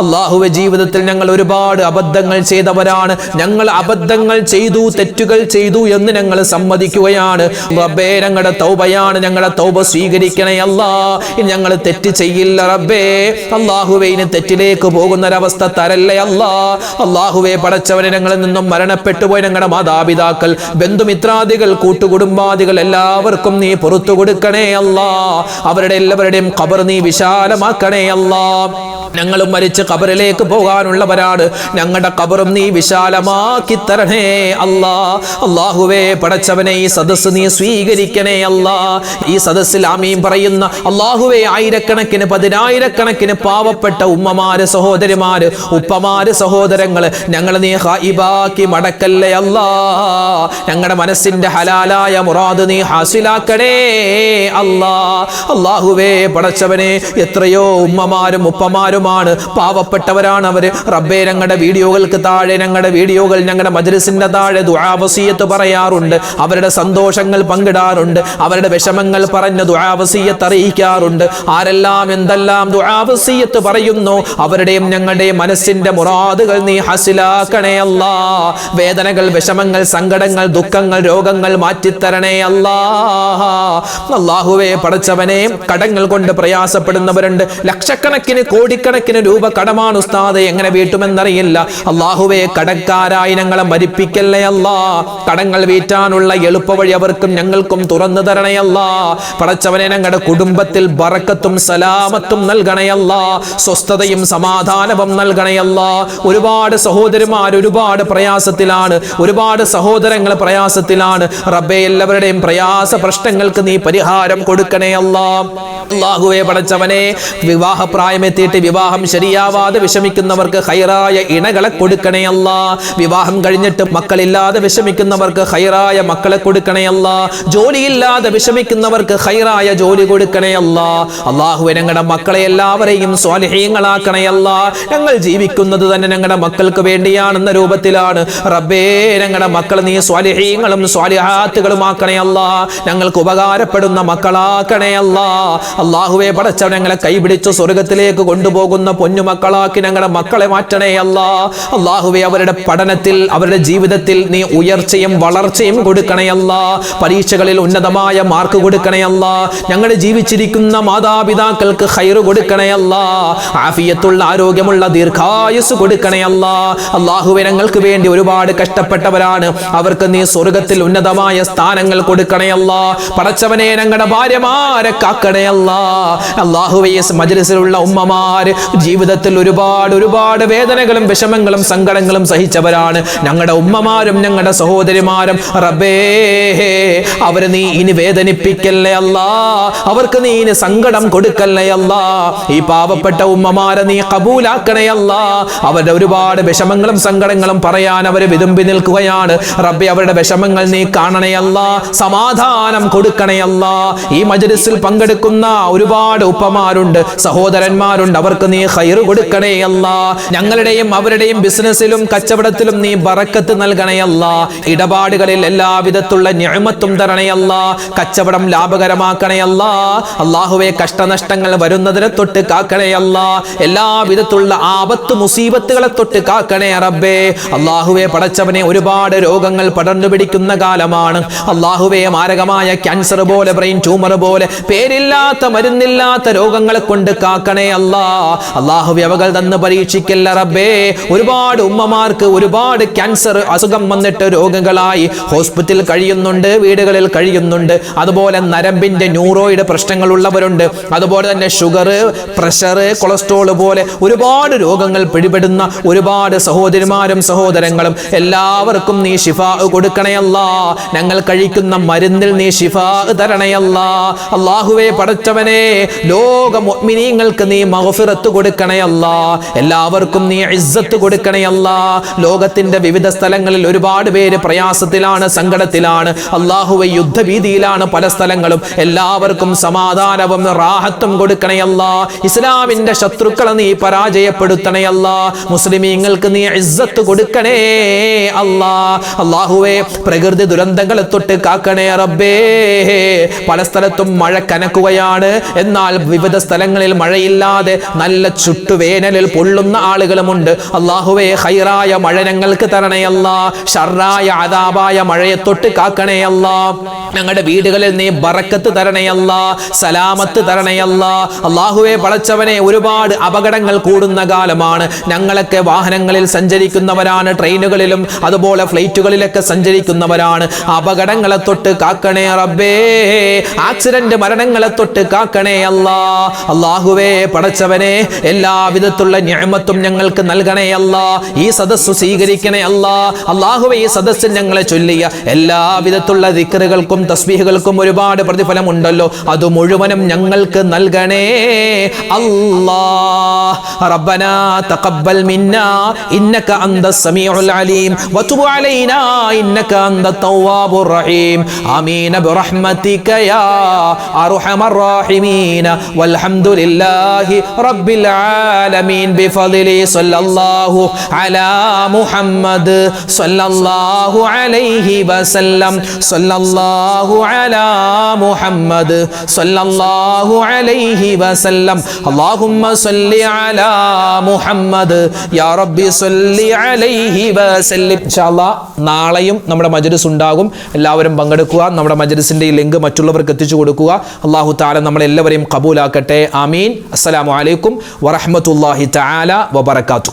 അല്ലാഹുവേ ജീവിതത്തിൽ ഞങ്ങൾ ഒരുപാട് അബദ്ധങ്ങൾ ചെയ്തവരാണ് ഞങ്ങൾ അബദ്ധങ്ങൾ ചെയ്തു തെറ്റുകൾ ചെയ്തു എന്ന് ഞങ്ങൾ സമ്മതിക്കുകയാണ് റബ്ബേ ഞങ്ങളുടെ തൗബയാണ് ഞങ്ങളുടെ തൗബ സ്വീകരിക്കണേ അല്ലാ ഞങ്ങൾ തെറ്റ് ചെയ്യില്ല റബ്ബേ അല്ലാഹുവേ ഇനി തെറ്റിലേക്ക് പോകുന്നൊരവസ്ഥ തരല്ലേ അല്ലാ അല്ലാഹുവേ പടച്ചവനെ ഞങ്ങളിൽ നിന്നും മരണപ്പെട്ടു പോയ ഞങ്ങളുടെ മാതാപിതാക്കൾ ബന്ധുമിത്രാദികൾ കൂട്ടുകുടുംബാദികൾ എല്ലാവർക്കും നീ പുറത്തു കൊടുക്കണേ അല്ലാ അവരുടെ എല്ലാവരുടെയും ഖബർ നീ വിശാലമാക്കണേ അല്ലാ ഞങ്ങളും മരിച്ച് ഖബറിലേക്ക് പോകാനുള്ളവരാണ് ഞങ്ങളുടെ ഖബറും നീ വിശാലമാക്കി തരണേ അല്ലാ അല്ലാഹുവേ പടച്ചവനെ ഈ സദസ്സ് നീ സ്വീകരിക്കണേ അല്ലാ ഈ സദസ്സിൽ ആമീൻ പറയുന്ന അല്ലാഹുവേ ആയിരക്കണക്കിന് പതിനായിരക്കണക്കിന് പാവപ്പെട്ട ഉമ്മമാര് സഹോദരിമാര് ഉപ്പമാര് സഹോദരങ്ങള് ഞങ്ങൾ നീ ഖായിബാക്കി മടക്കല്ലേ അല്ലാ ഞങ്ങളുടെ മനസ്സിന്റെ ഹലാലായ മുറാദ് നീ ഹാസിലാക്കണേ അല്ലാ അല്ലാഹുവേ പടച്ചവനെ എത്രയോ ഉമ്മമാരും ഉപ്പമാരും പാവപ്പെട്ടവരാണ് അവര് റബ്ബേ ഞങ്ങളുടെ വീഡിയോകൾക്ക് താഴെ ഞങ്ങളുടെ വീഡിയോകൾ ഞങ്ങളുടെ മജ്ലിസിന്റെ താഴെ ദുആ വസിയത്ത് പറയാറുണ്ട് അവരുടെ സന്തോഷങ്ങൾ പങ്കിടാറുണ്ട് അവരുടെ വിഷമങ്ങൾ പറഞ്ഞ് ദുആ വസിയത്ത് അറിയിക്കാറുണ്ട് ആരെല്ലാം എന്തെല്ലാം ദുആ വസിയത്ത് പറയുന്നു അവരുടെയും ഞങ്ങളുടെയും മനസ്സിന്റെ മുറാദുകൾ നീ ഹസിലാക്കണേ അല്ലാ വേദനകൾ വിഷമങ്ങൾ സങ്കടങ്ങൾ ദുഃഖങ്ങൾ രോഗങ്ങൾ മാറ്റിത്തരണേ അല്ലാ അല്ലാഹുവേ പടച്ചവനെ കടങ്ങൾ കൊണ്ട് പ്രയാസപ്പെടുന്നവരുണ്ട് ലക്ഷക്കണക്കിന് കോടിക്കണക്കിന് രൂപ കടമാണ് ഉസ്താദെ എങ്ങനെ വീട്ടുമെന്നറിയില്ല അല്ലാഹുവേ കടക്കാരായി ഞങ്ങളെ മരിപ്പിക്കല്ലേ അല്ലാ കടങ്ങൾ വീട്ടാനുള്ള എളുപ്പവഴി അവർക്കും ഞങ്ങൾക്കും തുറന്നു തരണേ അല്ലാ പടച്ചവനെ ഞങ്ങളുടെ കുടുംബത്തിൽ ബറക്കത്തും സലാമത്തും നൽകണേ അല്ലാ സ്വസ്ഥതയും സമാധാനവും നൽകണേ അല്ലാ ഒരുപാട് സഹോദരിമാർ ഒരുപാട് പ്രയാസത്തിലാണ് ഒരുപാട് സഹോദരങ്ങൾ പ്രയാസത്തിലാണ് റബ്ബേ എല്ലാവരുടെയും പ്രയാസ പ്രശ്നങ്ങൾക്ക് നീ പരിഹാരം കൊടുക്കണേ അല്ലാ അല്ലാഹുവേ പടച്ചവനെ വിവാഹപ്രായമെത്തിയിട്ട് വിവാഹം ശരിയാവാതെ വിഷമിക്കുന്നവർക്ക് ഖൈറായ ഇണകളെ കൊടുക്കണേ അല്ലാ വിവാഹം കഴിഞ്ഞിട്ട് മക്കളില്ലാതെ വിഷമിക്കുന്നവർക്ക് ഖൈറായ മക്കളെ കൊടുക്കണേ അല്ലാ ജോലിയില്ലാതെ വിഷമിക്കുന്നവർക്ക് ഖൈറായ ജോലി കൊടുക്കണേ അല്ലാ അല്ലാഹുവേ ഞങ്ങളുടെ മക്കളെ എല്ലാവരെയും സ്വാലിഹീങ്ങളാക്കണേ അല്ലാ ഞങ്ങൾ ജീവിക്കുന്നത് തന്നെ ഞങ്ങളുടെ മക്കൾക്ക് വേണ്ടിയാണെന്ന രൂപത്തിലാണ് റബ്ബേ ഞങ്ങളുടെ മക്കൾ നീ സ്വാലിഹീങ്ങളും സ്വാലിഹാത്തുകളും ആക്കണേ അല്ലാ ഞങ്ങൾക്ക് ഉപകാരപ്പെടുന്ന മക്കളാക്കണേ അല്ലാ അല്ലാഹുവേ പടച്ചവൻ ഞങ്ങളെ കൈപിടിച്ച് സ്വർഗ്ഗത്തിലേക്ക് കൊണ്ടുപോകും പോകുന്ന പൊന്നുമക്കളാക്കി ഞങ്ങളുടെ മക്കളെ മാറ്റണേ അല്ലാ. അല്ലാഹുവേ, അവരുടെ പഠനത്തിൽ അവരുടെ ജീവിതത്തിൽ നീ ഉയർച്ചയും വളർച്ചയും കൊടുക്കണേ അല്ലാ. പരീക്ഷകളിൽ ഉന്നതമായ മാർക്ക് കൊടുക്കണേ അല്ലാ. ഞങ്ങളുടെ ജീവിച്ചിരിക്കുന്ന മാതാപിതാക്കൾക്ക് ഖൈറ് കൊടുക്കണേ അല്ലാ. ആഫിയത്തുള്ള ആരോഗ്യമുള്ള ദീർഘായുസ് കൊടുക്കണേ അല്ലാ. അല്ലാഹുവേ, ഞങ്ങൾക്ക് വേണ്ടി ഒരുപാട് കഷ്ടപ്പെട്ടവരാണ്. അവർക്ക് നീ സ്വർഗത്തിൽ ഉന്നതമായ സ്ഥാനങ്ങൾ കൊടുക്കണേ അല്ലാ. പടച്ചവനെ, ഞങ്ങളുടെ ഭാര്യമാരെ കാക്കണേ അല്ലാ. അല്ലാഹുവേ, മജ്ലിസിലുള്ള ഉമ്മമാര് ജീവിതത്തിൽ ഒരുപാട് വേദനകളും വിഷമങ്ങളും സങ്കടങ്ങളും സഹിച്ചവരാണ്. ഞങ്ങളുടെ ഉമ്മമാരും ഞങ്ങളുടെ സഹോദരിമാരും റബ്ബേ, അവരെ നീ ഇനി വേദനിപ്പിക്കല്ലേ അല്ലാ. അവർക്ക് നീ ഇനി സങ്കടം കൊടുക്കല്ലേ അല്ലാ. ഈ പാവപ്പെട്ട ഉമ്മമാരെ നീ കബൂലാക്കണേ അല്ലാ. അവരുടെ ഒരുപാട് വിഷമങ്ങളും സങ്കടങ്ങളും പറയാൻ അവര് വിതുമ്പി നിൽക്കുകയാണ്. റബ്ബേ, അവരുടെ വിഷമങ്ങൾ നീ കാണണേ അല്ലാ. സമാധാനം കൊടുക്കണേ അല്ലാ. ഈ മജ്ലിസിൽ പങ്കെടുക്കുന്ന ഒരുപാട് ഉപ്പമാരുണ്ട്, സഹോദരന്മാരുണ്ട്. അവർക്ക് നീ ഖൈറ് കൊടുക്കണേ അല്ലാ. ഞങ്ങളുടെയും അവരുടെയും ബിസിനസ്സിലും കച്ചവടത്തിലും നീ ബറക്കത്ത് നൽകണേ അല്ലാ. ഇടപാടുകളിൽ എല്ലാവിധത്തുള്ള നിഅമത്തും തരണേ അല്ലാ. കച്ചവടം ലാഭകരമാക്കണേ അല്ലാ. അല്ലാഹുവേ, കഷ്ടനഷ്ടങ്ങൾ വരുന്നതിനെ തൊട്ട് കാക്കണേ അല്ലാ. എല്ലാവിധത്തുള്ള ആപത്ത് മുസീബത്തുകളെ തൊട്ട് കാക്കണേ റബ്ബേ. അല്ലാഹുവേ, പടച്ചവനെ, ഒരുപാട് രോഗങ്ങൾ പടർന്നു പിടിക്കുന്ന കാലമാണ്. അല്ലാഹുവേ, മാരകമായ ക്യാൻസർ പോലെ, ബ്രെയിൻ ട്യൂമർ പോലെ പേരില്ലാത്ത മരുന്നില്ലാത്ത രോഗങ്ങളെ കൊണ്ട് കാക്കണേ അല്ലാ. അല്ലാഹുവേ, അവകൾ തന്ന് പരീക്ഷിക്കല്ല റബ്ബേ. ഒരുപാട് ഉമ്മമാർക്ക് ഒരുപാട് ക്യാൻസർ അസുഖം വന്നിട്ട് രോഗങ്ങളായി ഹോസ്പിറ്റലിൽ കഴിയുന്നുണ്ട്, വീടുകളിൽ കഴിയുന്നുണ്ട്. അതുപോലെ നരമ്പിന്റെ ന്യൂറോയിഡ് പ്രശ്നങ്ങൾ ഉള്ളവരുണ്ട്. അതുപോലെ തന്നെ ഷുഗർ, പ്രഷർ, കൊളസ്ട്രോൾ പോലെ ഒരുപാട് രോഗങ്ങൾ പിടിപെടുന്ന ഒരുപാട് സഹോദരിമാരും സഹോദരങ്ങളും എല്ലാവർക്കും നീ ശിഫാ കൊടുക്കണേ അല്ലാ. ഞങ്ങൾ കഴിക്കുന്ന മരുന്നിൽ നീ ശിഫാ തരണേ അല്ലാ. അല്ലാഹുവേ, പടച്ചവനെ, ലോക മുഅ്മിനീങ്ങൾക്ക് നീ മഗ്ഫിറത്ത് കൊടുക്കണേ അല്ലാ. എല്ലാവർക്കും നീ ഇസ്സത്ത് കൊടുക്കണേ അല്ലാ. ലോകത്തിന്റെ വിവിധ സ്ഥലങ്ങളിൽ ഒരുപാട് പേര് പ്രയാസത്തിലാണ്, സങ്കടത്തിലാണ്. അല്ലാഹുവേ, യുദ്ധഭീതിയിലാണ് പല സ്ഥലങ്ങളും. എല്ലാവർക്കും സമാധാനവും റാഹത്തും കൊടുക്കണേ അല്ലാ. ഇസ്ലാമിന്റെ ശത്രുക്കളെ നീ പരാജയപ്പെടുത്തണേ അല്ലാ. മുസ്ലിമീങ്ങൾക്ക് നീ ഇസ്സത്ത് കൊടുക്കണേ അല്ലാ. അല്ലാഹുവേ, പ്രകൃതി ദുരന്തങ്ങളെ തൊട്ട് കാക്കണേ റബ്ബേ. പല സ്ഥലത്തും മഴ കനക്കുകയാണ്, എന്നാൽ വിവിധ സ്ഥലങ്ങളിൽ മഴയില്ലാതെ നല്ല ചുട്ടുവേനലിൽ പൊള്ളുന്ന ആളുകളുമുണ്ട്. അല്ലാഹുവേ, ഖൈറായ മഴ ഞങ്ങൾക്ക് തരണേ അല്ലാ. ഷർറായ അദാബായ മഴയെ തൊട്ട് കാക്കണേ അല്ലാ. ഞങ്ങളുടെ വീടുകളിൽ നീ ബറക്കത്ത് തരണേ അല്ലാ. സലാമത്ത് തരണേ അല്ലാ. അല്ലാഹുവേ, പടച്ചവനെ, ഒരുപാട് അപകടങ്ങൾ കൂടുന്ന കാലമാണ്. ഞങ്ങളൊക്കെ വാഹനങ്ങളിൽ സഞ്ചരിക്കുന്നവരാണ്, ട്രെയിനുകളിലും അതുപോലെ ഫ്ലൈറ്റുകളിലൊക്കെ സഞ്ചരിക്കുന്നവരാണ്. അപകടങ്ങളെ തൊട്ട് കാക്കണേ റബ്ബേ. ആക്സിഡന്റ് മരണങ്ങളെ തൊട്ട് കാക്കണേ അല്ലാ. അല്ലാഹുവേ, പടച്ചവനെ, എല്ലാവിധത്തുള്ള നിഅമത്തും ഞങ്ങൾക്ക് നൽകണേ അല്ലാ. ഈ സദസ്സ് സ്വീകരിക്കണേ അല്ലാ. അല്ലാഹുവേ, ഈ സദസ്സിൽ ഞങ്ങളെ ചൊല്ലിയ എല്ലാവിധത്തുള്ള ദിക്റുകൾക്കും തസ്ബീഹുകൾക്കും ഒരുപാട് പ്രതിഫലം ഉണ്ടല്ലോ, അത് മുഴുവനും ഞങ്ങൾക്ക് നൽകണേ അല്ലാ. റബ്ബനാ തഖബ്ബൽ മിന്നാ ഇന്നക അന്തസ് സമീഉൽ അലീം വതുബ് അലൈനാ ഇന്നക അന്തത് തവ്വാബുർ റഹീം. ആമീൻ ബിറഹ്മതിക യാ അർഹമർ റഹീമീൻ. വൽഹംദുലില്ലാഹി റബ്ബിൽ ആലമീൻ. ബിഫദ്ലി സല്ലല്ലാഹു അലാ മുഹമ്മദ് സല്ലല്ലാഹു അലൈഹി വസല്ലം. സല്ലല്ലാഹു അലാ മുഹമ്മദ് സല്ലല്ലാഹു അലൈഹി വസല്ലം. അല്ലാഹുമ്മ സല്ലി അലാ മുഹമ്മദ് യാ റബ്ബി സല്ലി അലൈഹി വസല്ലം. ഇൻഷാ അല്ലാഹ് നാളെയും നമ്മുടെ മജ്ലിസ് ഉണ്ടാകും. എല്ലാവരും പങ്കെടുക്കുക. നമ്മുടെ മജ്ലിസിന്റെ ഈ ലിങ്ക് മറ്റുള്ളവർക്ക് എത്തിച്ചു കൊടുക്കുക. അല്ലാഹു തആല നമ്മളെല്ലാവരെയും ഖബൂലാക്കട്ടെ. ആമീൻ. അസ്സലാമു അലൈക്കും വറഹ്മത്തുള്ളാഹി തആല വബറകാതുഹു.